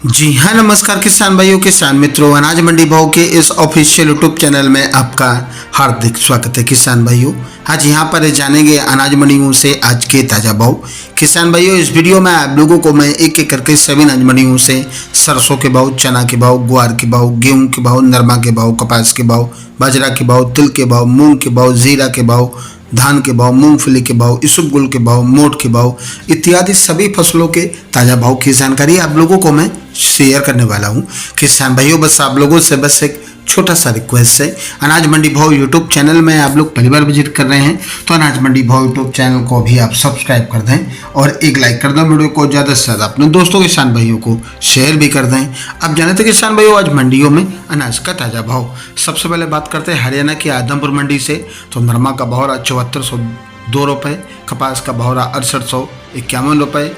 जी हाँ, नमस्कार किसान भाइयों, किसान मित्रों। अनाज मंडी भाव के इस ऑफिशियल यूट्यूब चैनल में आपका हार्दिक स्वागत है। किसान भाइयों, आज यहाँ पर जानेंगे अनाज मंडियों से आज के ताज़ा भाव। किसान भाइयों, इस वीडियो में आप लोगों को मैं एक एक करके सभी अनाज मंडियों से सरसों के भाव, चना के भाव, ग्वार के भाव, गेहूँ के भाव, नरमा के भाव, कपास के भाव, बाजरा के भाव, तिल के भाव, मूंग के भाव, जीरा के भाव, धान के भाव, मूंगफली के भाव, इसबगुल के भाव, मोठ के भाव इत्यादि सभी फसलों के ताज़ा भाव की जानकारी आप लोगों को मैं शेयर करने वाला हूं। किसान भाइयों, बस आप लोगों से बस एक छोटा सा रिक्वेस्ट है, अनाज मंडी भाव यूट्यूब चैनल में आप लोग पहली बार विजिट कर रहे हैं तो अनाज मंडी भाव यूट्यूब चैनल को भी आप सब्सक्राइब कर दें और एक लाइक कर दें। वीडियो को ज़्यादा से ज़्यादा अपने दोस्तों किसान भाइयों को शेयर भी कर दें। अब जाने थे किसान भाइयों आज मंडियों में अनाज का ताज़ा भाव। सबसे पहले बात करते हैं हरियाणा की आदमपुर मंडी से। तो नरमा का भाव 7402 रुपये, कपास का भाव 6851 रुपये,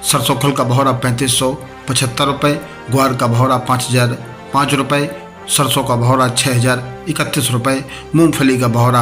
सरसों खल का भाव 3575 रुपये, ग्वार का भाव 5005 रुपये, सरसों का भाव 6031 रुपये, मूंगफली का भाव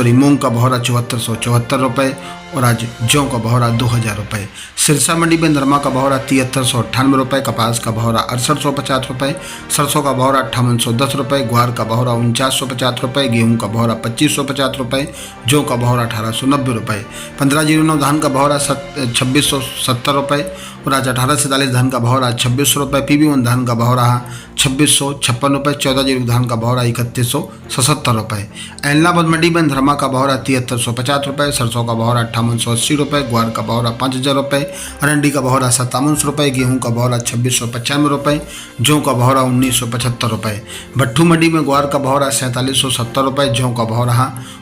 मूंग का भाव 7474 रुपये और आज जौ का भाव 2000 रुपये। सिरसा मंडी में नरमा का भाव 7398 रुपये, कपास का भाव 6850 रुपये, सरसों का भाव 5810 रुपये, ग्वार का भाव 4950 रुपये, गेहूँ का भाव 2550 रुपये, जौ का भाव 1890 रुपये, 1509 धान का भाव 2670 रुपये और आज 1847 धान का भाव 2600 रुपये, PB1 धान का भाव 2656 रुपये, 14 धान का भाव 3177 रुपये। एलनाबाद मंडी में नरमा का भाव 7350 रुपये, सरसों का भाव 5880 रुपये, ग्वार का भाव 5000 रुपये, अरंडी का भाव 5700 रुपये, गेहूँ का भाव 2695 रुपये, जौ का भाव 1975 रुपये। भट्टू मंडी में ग्वार का भाव 4770 रुपये, जौ का भाव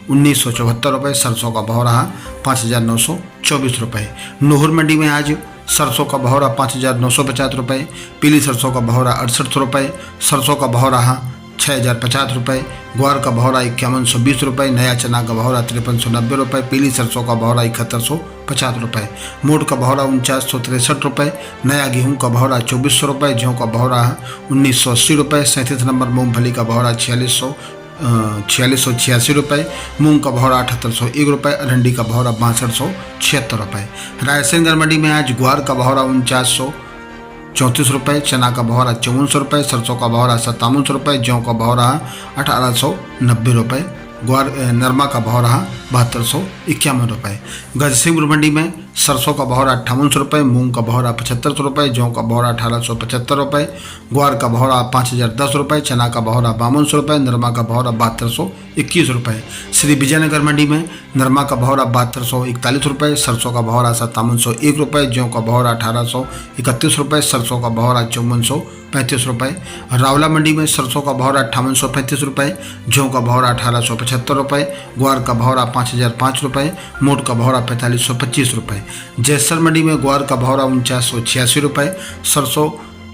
1974 रुपये, सरसों का भाव 5924 रुपये। नूहर मंडी में आज सरसों का भाव 5950 रुपये, पीली सरसों का भाव 68 रुपये, सरसों का भाव 6050 रुपये, ग्वार का भाव 5120 रुपये, नया चना का भाव 5390 रुपये, पीली सरसों का भाव 7150 रुपये, मोठ का भाव 4963 रुपये, नया गेहूं का भाव 2400 रुपये, जौ का भाव 1980 रुपये, 37 नंबर मूंगफली का भाव 4686 रुपये, मूंग का भाव 7801 रुपये, अरंडी का भाव 6276 रुपये। रायसेनगढ़ मंडी में आज ग्वार का भाव 4934 रुपये, चना का भाव 5400 रुपये, सरसों का भाव 5700 रुपये, जौ का भाव 1890 रुपये, ग्वार नरमा का भाव 7251 रुपये। गजसिंहपुर मंडी में सरसों का भाव 5800 रुपये, मूंग का भाव 7500 रुपये, जौ का भाव 1875 रुपये, ग्वार का भाव 5010 रुपये, चना का भाव 5200 रुपये, नरमा का भाव 7221 रुपये। श्री विजयनगर मंडी में नरमा का भाव 7241 रुपये, सरसों का भाव 5701 रुपये, जौ का भाव 1831 रुपये, सरसों का भाव 5435 रुपये। रावला मंडी में सरसों का भाव 5835 रुपये, जौ का भाव 1875 रुपये, ग्वार का भाव 5005 रुपये, मोठ का भाव 4525 रुपये। जैसर मंडी में ग्वार का भाव 4986 रुपये, सरसों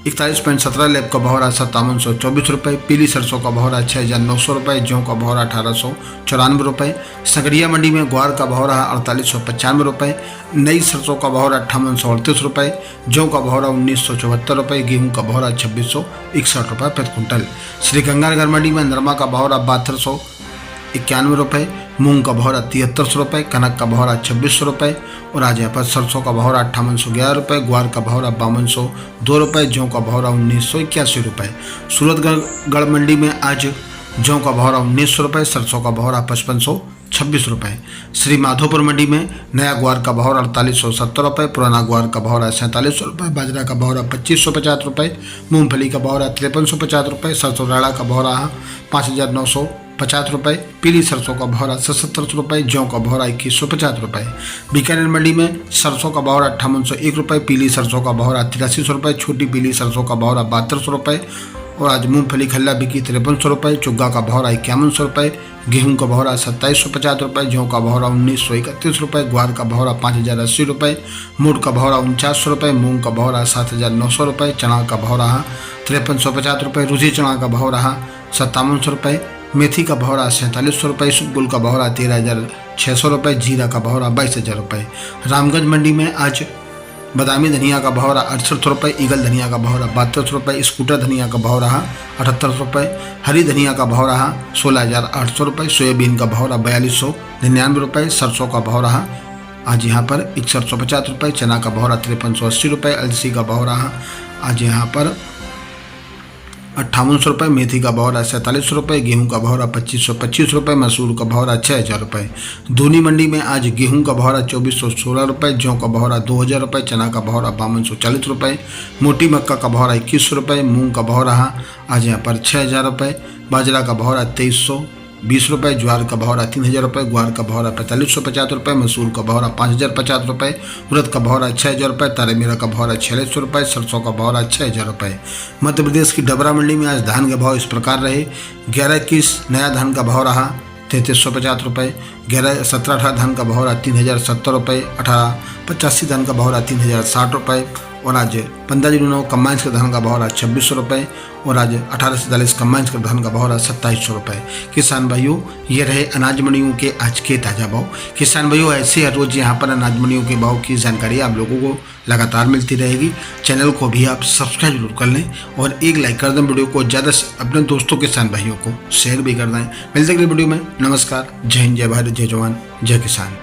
41.17 लेब का भाव 5724 रुपये, पीली सरसों का भाव 6900 रुपये, जौ का भाव 1894 रुपये। संगरिया मंडी में ग्वार का भाव 4895 रुपये, नई सरसों का भाव 5838 रुपये, जौ का भाव 1974 रुपये, गेहूँ का भाव 2661 रुपये प्रति क्विंटल। श्रीगंगानगर मंडी में नरमा का भाव 7291 रुपये, मूंग का भाव 7300 रुपये, कनक का भाव 2600 रुपये और आज यहाँ पर सरसों का भाव 5811 रुपये, ग्वार का भाव 5202 रुपये, जौ का भाव 1981 रुपये। सूरतगढ़ मंडी में आज जौ का भाव 1900 रुपये, सरसों का भाव 5526 रुपये। श्री माधोपुर मंडी में नया ग्वार का भाव 4870 रुपये, पुराना ग्वार का भाव 4700 रुपये, बाजरा का भाव 2550 रुपये, मूंगफली का भाव 5350 रुपये, सरसों राड़ा का भाव 5950 रुपये, पीली सरसों का भाव 77 रुपये, जौ का भाव 2150 रुपये। बीकानेर मंडी में सरसों का भाव 5801 रुपये, पीली सरसों का भाव 8300 रुपये, छोटी पीली सरसों का भाव 7200 रुपये और आज मूंगफली खल्ला बिकी 5300 रुपये, चुग्गा का भाव 5100 रुपये, गेहूं का भाव 2750 रुपये, जौ का भाव 1931 रुपये, ग्वार का भाव 5080 रुपये, मोठ का भाव 4900 रुपये, मूंग का भाव 7900 रुपये, चना का भाव 5350 रुपये, रुझी चना का भाव 5700 रुपये, मेथी का भाव 4700 रुपये, इसबगुल का भाव 13600 रुपये, जीरा का भाव 22000 रुपये। रामगंज मंडी में आज बादामी धनिया का भाव 68 रुपये, ईगल धनिया का भाव 32 रुपये, स्कूटर धनिया का भाव 78 रुपये, हरी धनिया का भाव 16800 रुपये, सोयाबीन का भाव 4299 रुपये, सरसों का भाव आज यहाँ पर 6150 रुपये, चना का भाव 5380 रुपये, अलसी का भाव आज यहाँ पर 5800 रुपये, मेथी का भाव रहा 4700 रुपये, गेहूं का भाव रहा 2525 रुपये, मसूर का भाव रहा 6000 रुपये। दूनी मंडी में आज गेहूं का भाव रहा 2416 रुपये, जौ का भाव रहा 2000 रुपये, चना का भाव रहा 5240 रुपये, मोटी मक्का का भाव रहा 2100 रुपये, मूंग का भाव रहा आज यहाँ पर 6000 रुपये, बाजरा का भाव रहा 2320 रुपये, ज्वार का भाव रहा 3000 रुपये, ग्वार का भाव रहा 4550 रुपये, मसूर का भाव रहा 5050 रुपये, उड़द का भाव रहा 6000 रुपये, तारेमीरा का भाव रहा 4600 रुपये, सरसों का भाव रहा 6000 रुपये। मध्य प्रदेश की डबरा मंडी में आज धान के भाव इस प्रकार रहे। 11-21 नया धान का भाव रहा 3350 रुपये, 11-17-18 धान का भाव रहा 3070 रुपये, 18-85 धान का भाव रहा 3060 रुपये, और आज 15-09 कम्बाइंस के धान का भाव रहा 2600 रुपये, और आज 18-47 कम्बाइंस के धान का भाव रहा 2700 रुपये। किसान भाइयों, ये रहे अनाज मंडियों के आज के ताज़ा भाव। किसान भाइयों, ऐसे हर रोज़ यहाँ पर अनाज मंडियों के भाव की जानकारी आप लोगों को लगातार मिलती रहेगी। चैनल को भी आप सब्सक्राइब जरूर कर लें और एक लाइक कर दें। वीडियो को ज़्यादा से अपने दोस्तों किसान भाइयों को शेयर भी कर दें। मिलते अगली वीडियो में। नमस्कार। जय हिंद, जय भारत, जय जवान, जय किसान।